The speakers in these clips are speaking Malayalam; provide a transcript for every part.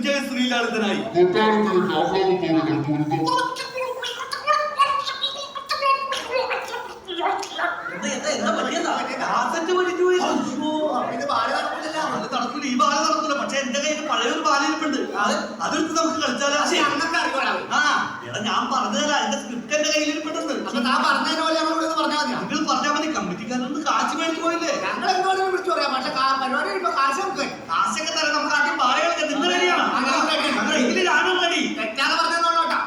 വിജയ ശ്രീലാളിതനായി പക്ഷെ എന്റെ കയ്യിൽ പഴയൊരു ബാലിരിപ്പുണ്ട്, അതെടുത്ത് നമുക്ക് കളിച്ചാലോ? ഞാൻ പറഞ്ഞുതരാം, എന്റെ സ്ക്രിപ്റ്റ് എന്റെ കയ്യിലിരിപ്പുണ്ടെന്ന്. നിങ്ങൾ പറഞ്ഞാൽ മതി, കമ്മിറ്റിക്കാരൊന്ന് കാശ് മേടിച്ചു പോയില്ലേ? കാശൊക്കെ തരാം, നമുക്ക് ആദ്യം പാറകളൊക്കെ നിന്ന് റെഡിയാണ്. ഞാനും റെഡി. തെറ്റാതെ ഞാൻ പറഞ്ഞോളാം.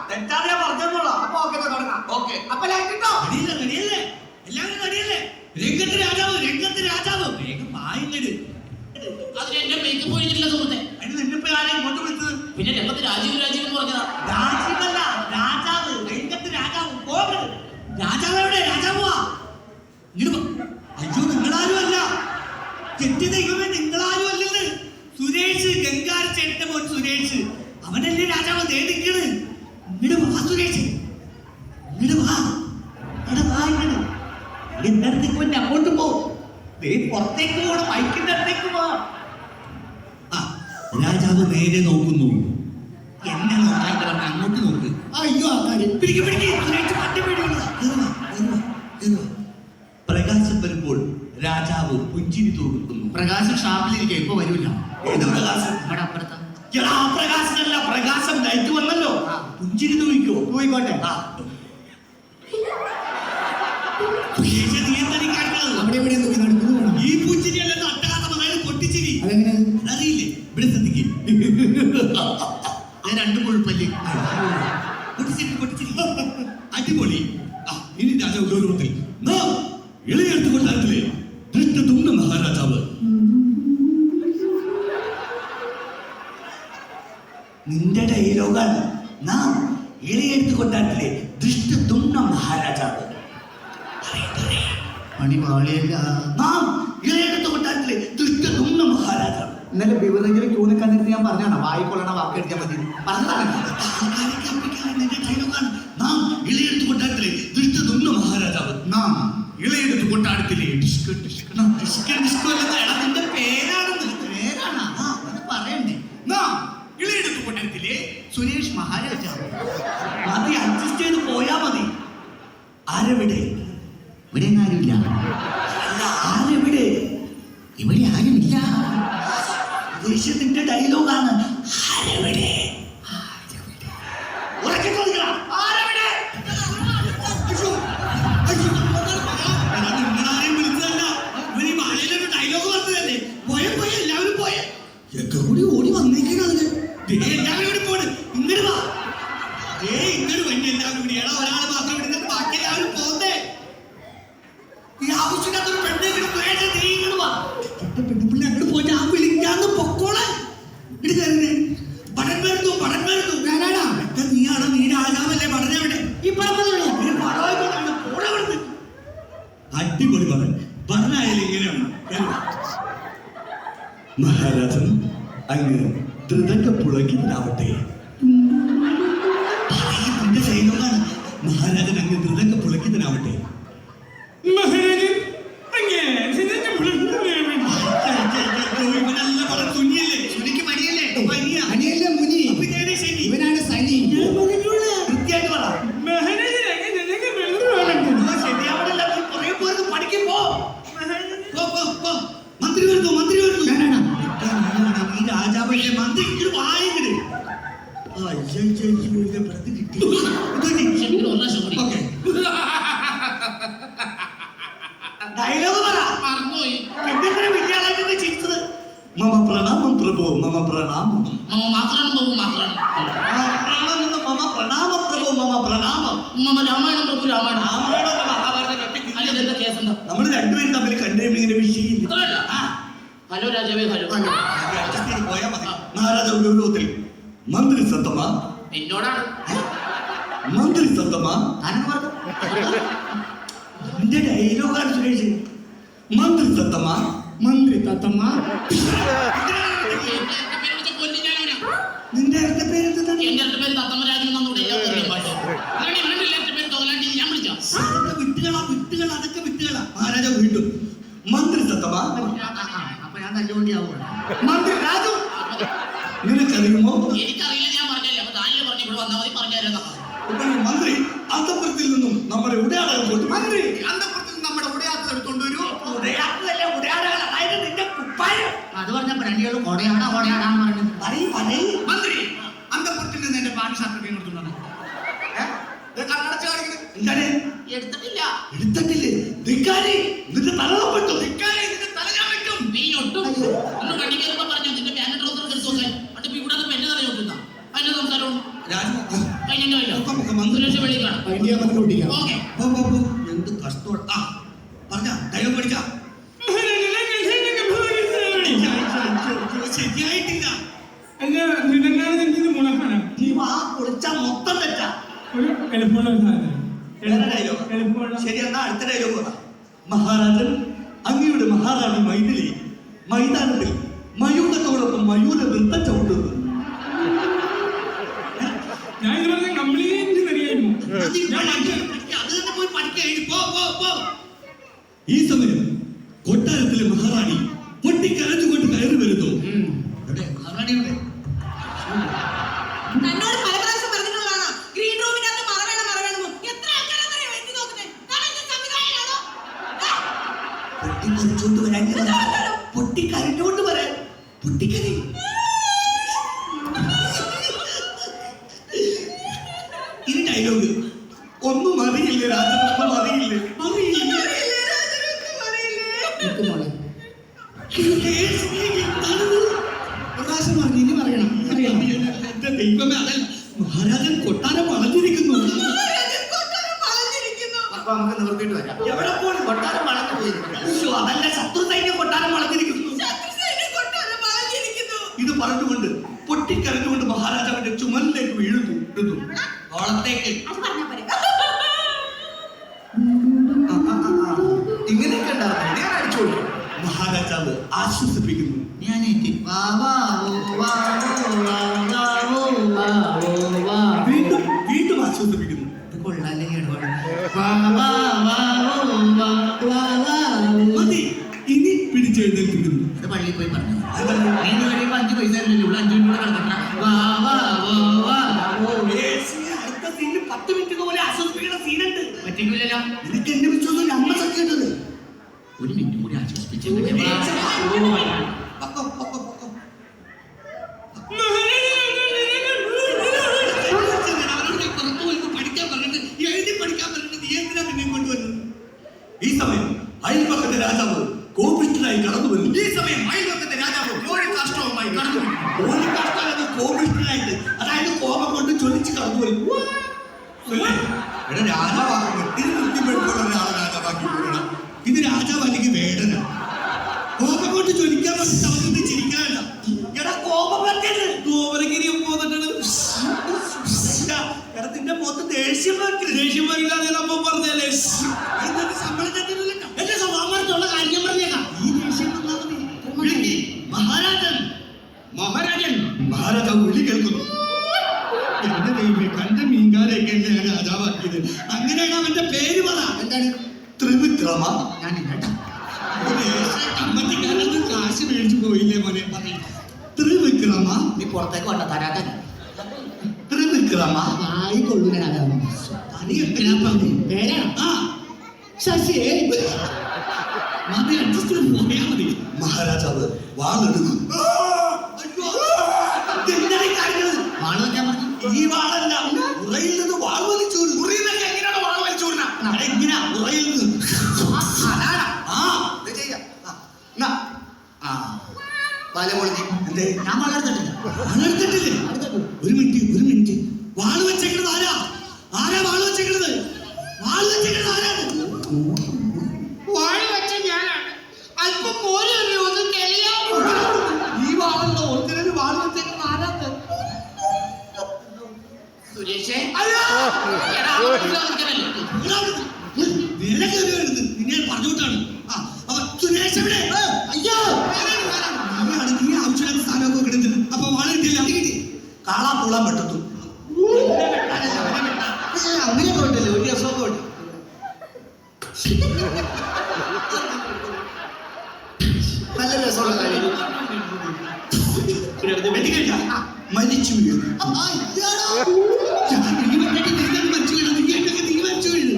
എല്ലാവരും റെഡിയല്ലേ? രംഗത്ത് രാജാവ്, രംഗത്ത് രാജാവ്, വേഗം പായിങ്ങട്. അതിനെന്നെ മേക്കപ്പ് പോയിട്ടില്ല സുഹൃത്തെ. അതിന് നിന്നിപ്പോ ആരെയും ഇങ്ങോട്ട് വിളിച്ചത്? പിന്നെ രംഗത്ത് രാജീവ് രാജീവ് എന്ന് പറഞ്ഞതാ. രാജീവല്ല, രാജാവ്, രംഗത്ത് രാജാവ്. പോകരുത്. രാജാവ് എവിടെ? രാജാവാ. അയ്യോ, നിങ്ങളാരും അല്ല. എന്റെ ദൈവമേ, നിങ്ങളാരും അല്ലെന്ന്. സുരേഷ്, ഗംഗാരി ചേട്ടന്റെ മോൻ സുരേഷ്, അവനല്ലേ രാജാവ്. നേടിക്കണ്. ഇങ്ങട് വാ സുരേഷ്, ഇങ്ങട് വാ, ഇങ്ങട് വാ, ഇങ്ങട്. എന്റെ അടുത്തേക്ക് വേണ്ടി അങ്ങോട്ട് പോ. പുറത്തേക്ക് പോകണം, മൈക്കിന്റെ അടുത്തേക്ക് പോ. രാജാവ് നേരെ നോക്കുന്നു. എന്നെ നോക്കാൻ പറഞ്ഞ അങ്ങോട്ട് നോക്ക്. അയ്യോ, പ്രകാശം വരുമ്പോൾ രാജാവ് പുഞ്ചിരി തോന്നിക്കുന്നു. പ്രകാശം ഷാപ്പിലിരിക്കുക, ഇപ്പൊ വരൂല. ഏത് പ്രകാശം? ഇവിടെ അപ്പുറത്താ. പ്രകാശമല്ല, പ്രകാശം ലൈറ്റ് വന്നല്ലോ. പുഞ്ചിരി തൂയിക്കോ? തൂയിക്കോട്ടെ. ഈ പുഞ്ചിരി അല്ലെന്ന് അട്ടഹാസം, അതായത് പൊട്ടിച്ചിരി. അതറിയില്ലേ? ഇവിടെ ശ്രദ്ധിക്കും. ഞാൻ രണ്ടു മുഴുപ്പല്ലേ. പൊട്ടിച്ചിരി, പൊട്ടിച്ചിരി. അടിപൊളി. ഇനി രാജാവ് ഗൗരവത്തിൽ ഇളയെടുത്തുകൊണ്ടായിട്ടില്ലേ ദൃഷ്ടതുമ്ന മഹാരാജാവ്. നിന്റെ ഡയലോഗാണ്. നാം ഇളയെടുത്തുകൊണ്ടായിട്ടില്ലേ ദൃഷ്ടതുമ്ന മഹാരാജാവ്. മണിമാളിയല്ല, നാം ഇളയെടുത്തുകൊണ്ടായിട്ടില്ലേ ദൃഷ്ടതുമ്ന മഹാരാജാവ്. ഇന്നലെ വിവരങ്ങളിൽ ക്യൂ നിൽക്കാൻ നേരത്തെ ഞാൻ പറഞ്ഞാണ് വായിക്കൊള്ളണ വാക്കെടുത്താൽ മതി. നിന്റെ ഡയലോഗാണ്. നാം ഇളയെടുത്തുകൊണ്ടായിട്ടില്ലേ ദൃഷ്ടതുമ്ന മഹാരാജാവ്. നാം ഇളയെടുത്ത് കൊട്ടാരത്തിലെ നിന്റെ പേരാണെന്ന്. പേരാണ് അത് പറയണ്ടേ. നാം ഇളയെടുത്ത് കൊട്ടാരത്തിലെ സുരേഷ് മഹാരാജാവ്. മതി, അഡ്ജസ്റ്റ് ചെയ്ത് പോയാ മതി. ആരെവിടെ? ഇവിടെ ആരുമില്ല. അല്ല, ആരെവിടെ? ഇവിടെ ആരുമില്ല. ദേശത്തിന്റെ ഡയലോഗാണ്. ആരെവിടെ? ഉറക്കെ ചോദിക്കണം. ആരെവിടെ? നിങ്ങളാരെയും വിളിച്ചതല്ല, ഇവര് മാലയിലൊരു ഡയലോഗ് പറഞ്ഞതല്ലേ. പോയെ പോയെ, എല്ലാവരും പോയെ. ഒക്കെ കൂടി ഓടി വന്നേക്കണം. അതിന് എല്ലാവരും കൂടി പോണ്. ഇങ്ങോട്ട് വാ, ഇങ്ങോട്ട് വണ്ടി എല്ലാവരും കൂടി. എടാ, ഒരാൾ മാത്രം വിടുന്നത്, ബാക്കി എല്ലാവരും പോകണ്ടേ? ഈ ആവശ്യമില്ലാത്തൊരു പെണ്ണെ വേണ്ട. നീ ഇങ്ങോട്ട് വാ. പെണ്ണുപിള്ളി അങ്ങോട്ട് പോയിട്ട് ആ വിളിക്കാന്ന് പൊക്കോളെ. ഇട്ട് കയറുന്നേ. പടൻ വരുന്നു, പടൻ വരുന്നു. ഞാനാടാ. നീയാണോ? നീ രാജാവല്ലേ? പടനെവിടെ? ഈ പടമല്ലോ. അടിപൊളി പടൻ. പടനായാലും ഇങ്ങനെയാണ്. മഹാരാജൻ അങ്ങ് ത്രിതക്ക പുളകിതനാവട്ടെ. നിന്റെ ശൈലോകാണ്. മഹാരാജൻ അങ്ങ് ത്രിതക്ക പുളകിതനാവട്ടെ. മഹാരാജൻ അങ്ങ് ത്രിതക്ക ഇവനല്ല പടം. തുന്നിയല്ലേ? സുനിക്ക് മണിയല്ലേ? അനിയല്ല മുനി. ഇവനാണ് സനി. വൃത്തിയായിട്ട് പറ. ശരിയാവണില്ല. നീ പുറകെ പോയത് പഠിക്കും. മന്ത്രി വരുന്നു, മന്ത്രി വരുന്നു. ഈ രാജാവല്ലേ? മന്ത്രി ഇങ്ങോട്ട് വായിക്കരുത്. കിട്ടി. ഡയലോഗ് പറ. എന്തെങ്കിലും വിദ്യാലയത്തിൽ ചിരിച്ചത്. മമ പ്രണാമം പ്രഭു, മമ പ്രണാമം. മമ പ്രണാമം പ്രഭു, മമ പ്രണാമം. മമ രാമായണം പ്രഭു, രാമായണം. നമ്മൾ രണ്ടുപേരും തമ്മിൽ കണ്ടിങ്ങനെ വിഷയില്ല. ഹലോ രാജാവേ, ഹലോ. പോയാ മതി. മഹാരാജാവ് ഗൗരവത്തിൽ മന്ത്രി സത്തമ. എന്നോടാണ് മന്ത്രി സത്തമ. നിന്റെ ഡയലോഗാണ് സുരേഷ്. മന്ത്രി സത്തമ, മന്ത്രി തത്തമ്മ. നിന്റെ അടുത്ത പേര് എന്താണ്? എന്റെ അടുത്ത പേര് തത്തമ്മ രാജു. വിട്ടുകളാ, അതൊക്കെ വിട്ടുകളാ. മഹാരാജാവ് വീണ്ടും മന്ത്രി സത്തമ. അപ്പൊ ഞാൻ തല്ലുകൊണ്ടിയാവുക. മന്ത്രി രാജു, നിനക്ക് അറിയുമോ? എനിക്കറിയില്ല, ഞാൻ പറഞ്ഞല്ലേ. അപ്പൊ താങ്കൾ പറഞ്ഞു ഇവിടെ വന്നാൽ മതി, പറഞ്ഞുതരാം. മന്ത്രി അന്തപുരത്തിൽ നിന്നും നമ്മുടെ ഉടയാടകൾ കൊണ്ട് മന്ത്രി അന്തപുരത്തിൽ നിന്ന് നമ്മുടെ ഉടയാടകൾ കൊണ്ടുവരൂ. ഉടയാടകളല്ല, ഉടയാടകൾ, അതായത് നിന്റെ കുപ്പായം. അത് പറഞ്ഞപ്പോ രണ്ടുപേരും കൊടയാടാന്ന് പറഞ്ഞത്. മന്ത്രി അന്തപുരത്തിൽ നിന്ന് എന്റെ പാൻ ഷർട്ട് കൊണ്ടുവന്നു. എന്താണ് എടുത്തിട്ടില്ല. എടുത്തിട്ടില്ലേ? ധിക്കാരി, നിന്റെ തലപ്പെട്ടു. നീ ഒട്ടും ഒന്ന് വണ്ടി കയറുമ്പോ പറഞ്ഞു നിന്റെ പാന്റ് ട്രൗസർ എടുത്തു നോക്കാൻ. അട്ട് ഇവിടെ പെണ്ണ് തറ നോക്കുന്ന അതിന്റെ സംസാരവും സുരേഷ് വെളി കാണാം. ഓക്കെ, എന്ത് കഷ്ടം. ആ പറഞ്ഞ ഡയലോഗ് പഠിക്കാം. ശരിയായിട്ടില്ല. നീ വാ പൊളിച്ചാ മൊത്തം തെറ്റാ. ശരി, എന്നാ അടുത്ത ഡയലോഗ് പറ. മഹാരാജൻ അങ്ങയുടെ മഹാറാണി മൈഥിലി മൈതാനത്തിൽ മയൂരത്തോടൊപ്പം മയൂര നൃത്തം ചവിട്ടുന്നു. ഈ സമയം കൊട്ടാരത്തിലെ മഹാറാണി പൊട്ടിക്കരച്ചുകൊണ്ട് കയറി വരുന്നു. മഹാറാണിയുടെ തന്നോട് പല പ്രാവശ്യം പറഞ്ഞിട്ടുള്ളതാണ് ഗ്രീൻ റൂമിനകത്ത് മറവേണം. എത്ര ആൾക്കാരാണെന്നറിയോ എത്തി നോക്കുന്നത്? കാണുന്ന സംവിധായകനാണോ? പൊട്ടിക്കരച്ചോണ്ട് വരാൻ പൊട്ടിക്കരഞ്ഞോണ്ട് വരാൻ പൊട്ടിക്കരി. ഇനി ഡയലോഗ് ഒന്നും അറിയില്ല രാജനൊന്നും അറിയില്ലേ? എന്റെ ദൈവമേ, അതല്ല മഹാരാജൻ കൊട്ടാരം വളഞ്ഞിരിക്കുന്നു. അപ്പൊ നമുക്ക് നിവർത്തിയിട്ട് വരാം. എവിടെ പോലും കൊട്ടാരം വളഞ്ഞു പോയി. അതല്ല, ശത്രു സൈന്യം കൊട്ടാരം വളഞ്ഞിരിക്കുന്നു. ഇത് പറഞ്ഞുകൊണ്ട് പൊട്ടിക്കരഞ്ഞുകൊണ്ട് മഹാരാജാവിന്റെ ചുമലിലേക്ക് വീഴുന്നു. ഓളത്തേക്ക് ഇങ്ങനെയൊക്കെ ഉണ്ടാവും. ഞാൻ അടിച്ചോളൂ. മഹാരാജാവ് ആശ്വസിപ്പിക്കുന്നു. വീണ്ടും വീണ്ടും ആശ്വസിപ്പിക്കുന്നു. മതി, ഇനി പിടിച്ചെഴുന്നേൽപ്പിക്കുന്നു. പള്ളിയിൽ പോയി പറഞ്ഞു അതല്ല, 5 പൈസ 5 മിനിറ്റ് അടുത്ത സീനിൽ 10 മിനിറ്റ് പോലെ ആശ്വസിപ്പിക്കുന്ന സീനുണ്ട്. പറ്റിക്കില്ലല്ലോ. നിനക്ക് എന്നെ വെച്ചൊന്നും അമ്മ സത്യേണ്ടത്. ഒരു മിനിറ്റ് കൂടി ആശ്വസിപ്പിച്ചു. ഈ സമയം അയൽപക്കത്തെ രാജാവ് കോപിഷ്ഠനായി കടന്നു വരുന്നു. കോപിഷ്ഠനായിട്ട്, അതായത് കോപം കൊണ്ട് ചൊല്ലിച്ച് കടന്നു വരുന്നു. രാജാവാക്കുമ്പോൾ ഇത് രാജാവ് അല്ലെങ്കിൽ വേടന. കോപം കൊണ്ട് ചൊല്ലിക്കാൻ വേണ്ടി തവന്നിട്ട് ചിരിക്കാനല്ല. എടാ കോപം പറ്റരുത്. ഗോപരഗിരി പോന്നിട്ടാണ് നിന്റെ മൊത്തം ദേഷ്യം വരില്ലാതെ അപ്പം പറഞ്ഞല്ലേ. ശമ്പളം എന്റെ സ്വഭാവത്തുള്ള കാര്യം പറഞ്ഞേക്കാം. ഈ ദേഷ്യം മഹാരാജാവ് വിളി കേൾക്കുന്നു. എന്റെ ദൈവമേ, കണ്ട മീൻകാരെയൊക്കെ ഞാൻ രാജാവാക്കിയത്. അങ്ങനെയാണ് അവന്റെ പേര് പറ. എന്താണ്? ത്രിവിക്രമ. ഞാനില്ല. അമ്മത്തിക്കാരൊന്നും കാശ് മേടിച്ചു പോയില്ലേ മോനെ? പറയും ത്രിവിക്രമ. നീ പുറത്തേക്ക് വണ്ട തരാത്ത ത്രിവിക്രമ. ആയിക്കൊള്ളു. നീ എന്തിനാ പറഞ്ഞു? ആ ശശി മതി, അഡ്ജസ്റ്റ് പോയാ മതി. മഹാരാജാവ് വാളെടുക്കും. വാള് വെക്കാൻ പറഞ്ഞു. ഈ വാളല്ല, ഉറയിൽ നിന്ന് വാൾ വലിച്ചോരു. ഉറയിലൊക്കെ എങ്ങനെയാണ് വാൾ വലിച്ചോരുന്ന? എങ്ങനെയാ ഉറയിൽ നിന്ന്? ഞാൻ വളർത്തിട്ടില്ല. ഒരു മിനിറ്റ്. വാള് വെച്ചേക്കുന്നത് ആരാ? വാള് വെച്ചേക്കുന്നത്? ആരാണ്? വാഴ വെച്ച ഞാനാണ്. അല്പം പോലെ ഒന്ന് തെളിയാൻ. ഈ വാളല്ലോ ഒന്നിനൊരു വാള് വെച്ചേക്കുന്നത് ആരാണ്? സുരേഷേ, നിങ്ങൾ പറഞ്ഞുകൊണ്ടാണ്. സുരേഷ് എവിടെ? അയ്യോ, നീ ആവശ്യമില്ലാത്ത സ്ഥാനമൊക്കെ കിടന്നിട്ട് അപ്പൊ വാള കിട്ടില്ല. കാളാ പൂളാൻ പറ്റത്തു. അങ്ങനെ പോയിട്ടല്ലേ ഒരു രസമൊക്കെ ഉണ്ട്. നല്ല രസമുള്ള കാര്യം. വെട്ടിക്കഴിഞ്ഞ മരിച്ചു വീഴും. ഞാൻ നീ വന്നിട്ട് നീ മരിച്ചു വീഴും. നീ കേട്ടൊക്കെ നീ മരിച്ചു വീഴും.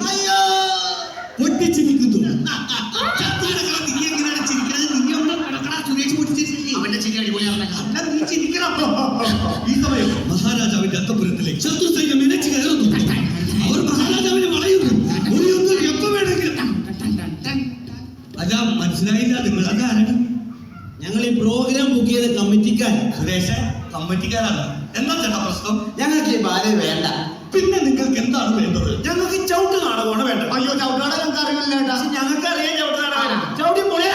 പൊട്ടിച്ചിരിക്കുന്നു. ചത്തു കിടക്കണ നീ എങ്ങനെയാണ് ചിരിക്കണത്? നീ അവിടെ കിടക്കണ സുരേഷ് പൊട്ടിച്ചിരിക്കും. അവന്റെ ചിരി അടിപൊളിയാണ്. അല്ല, നീ ചിരിക്കണം. ഈ സമയം മഹാരാജാവിന്റെ അന്തപുരത്തിലേക്ക് ശത്രു സൈന്യം ഇരച്ചു കയറുന്നു. അവർ മഹാരാജാവിനെ വളയുന്നു. ഒരു യുദ്ധം എപ്പോ വേണമെങ്കിലും. അല്ല, മനസ്സിലായില്ല, നിങ്ങളൊക്കെ ആരാണ്? ഞങ്ങൾ ഈ പ്രോഗ്രാം ബുക്ക് ചെയ്ത കമ്മിറ്റിക്കാർ. സുരേഷ് കമ്മിറ്റിക്കാരാണ്. എന്താ ചേട്ടാ പ്രശ്നം? ഞങ്ങൾക്ക് ഈ ബാല വേണ്ട. പിന്നെ നിങ്ങൾക്ക് എന്താണ് വേണ്ടത്? ഞങ്ങൾക്ക് ചവിട്ട് നാടകമാണ് വേണ്ടത്. അയ്യോ ചവിട്ടാടെ ഞങ്ങൾക്ക് അറിയില്ല ചേട്ടാ. ഞങ്ങൾക്ക് അറിയാം ചവിട്ട് നാടകം. ചവിട്ടി പോയാ